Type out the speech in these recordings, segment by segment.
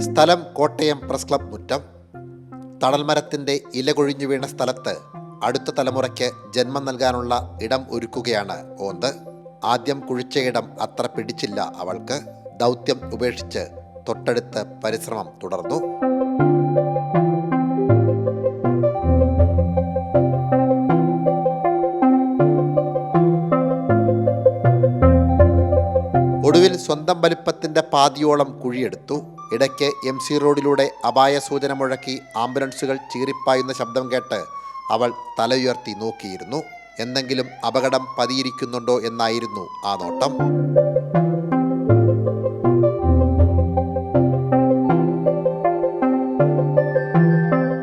സ്ഥലം Kottayam press club മുറ്റം. തണൽമരത്തിൻ്റെ ഇല കൊഴിഞ്ഞു വീണ സ്ഥലത്ത് അടുത്ത തലമുറയ്ക്ക് ജന്മം നൽകാനുള്ള ഇടം ഒരുക്കുകയാണ് ഓന്ത്. ആദ്യം കുഴിച്ച ഇടം അത്ര പിടിച്ചില്ല അവൾക്ക്. ദൗത്യം ഉപേക്ഷിച്ച് തൊട്ടടുത്ത് പരിശ്രമം തുടർന്നു. ഒടുവിൽ സ്വന്തം വലിപ്പത്തിൻ്റെ പാതിയോളം കുഴിയെടുത്തു. ഇടയ്ക്ക് MC റോഡിലൂടെ അപായ സൂചന മുഴക്കി ആംബുലൻസുകൾ ചീറിപ്പായുന്ന ശബ്ദം കേട്ട് അവൾ തലയുയർത്തി നോക്കിയിരുന്നു. എന്തെങ്കിലും അപകടം പതിയിരിക്കുന്നുണ്ടോ എന്നായിരുന്നു ആ നോട്ടം.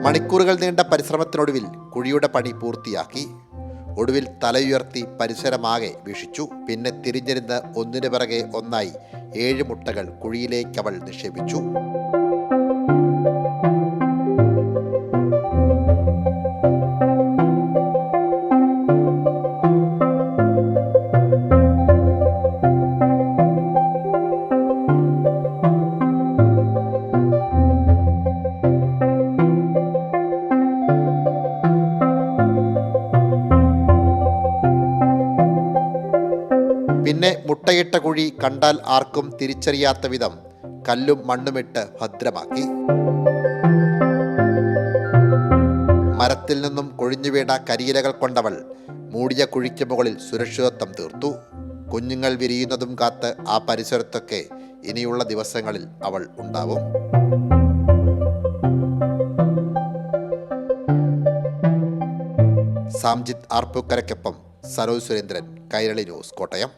മണിക്കൂറുകൾ നീണ്ട പരിശ്രമത്തിനൊടുവിൽ കുഴിയുടെ പണി പൂർത്തിയാക്കി. ഒടുവിൽ തലയുയർത്തി പരിസരമാകെ വീക്ഷിച്ചു. പിന്നെ തിരിഞ്ഞിരുന്ന് ഒന്നിനു പിറകെ ഒന്നായി 7 മുട്ടകൾ കുഴിയിലേക്കവൾ നിക്ഷേപിച്ചു. പിന്നെ മുട്ടയിട്ട കുഴി കണ്ടാൽ ആർക്കും തിരിച്ചറിയാത്ത വിധം കല്ലും മണ്ണുമിട്ട് ഭദ്രമാക്കി. മരത്തിൽ നിന്നും കൊഴിഞ്ഞു വീണ കരിയിലകൾ കൊണ്ടവൾ മൂടിയ കുഴിക്ക് മുകളിൽ സുരക്ഷിതത്വം തീർത്തു. കുഞ്ഞുങ്ങൾ വിരിയുന്നതും കാത്ത് ആ പരിസരത്തൊക്കെ ഇനിയുള്ള ദിവസങ്ങളിൽ അവൾ ഉണ്ടാവും. സാംജിത്ത് ആർപ്പൂക്കരയ്ക്കൊപ്പം സരോജ് സുരേന്ദ്രൻ, കൈരളി ന്യൂസ്, കോട്ടയം.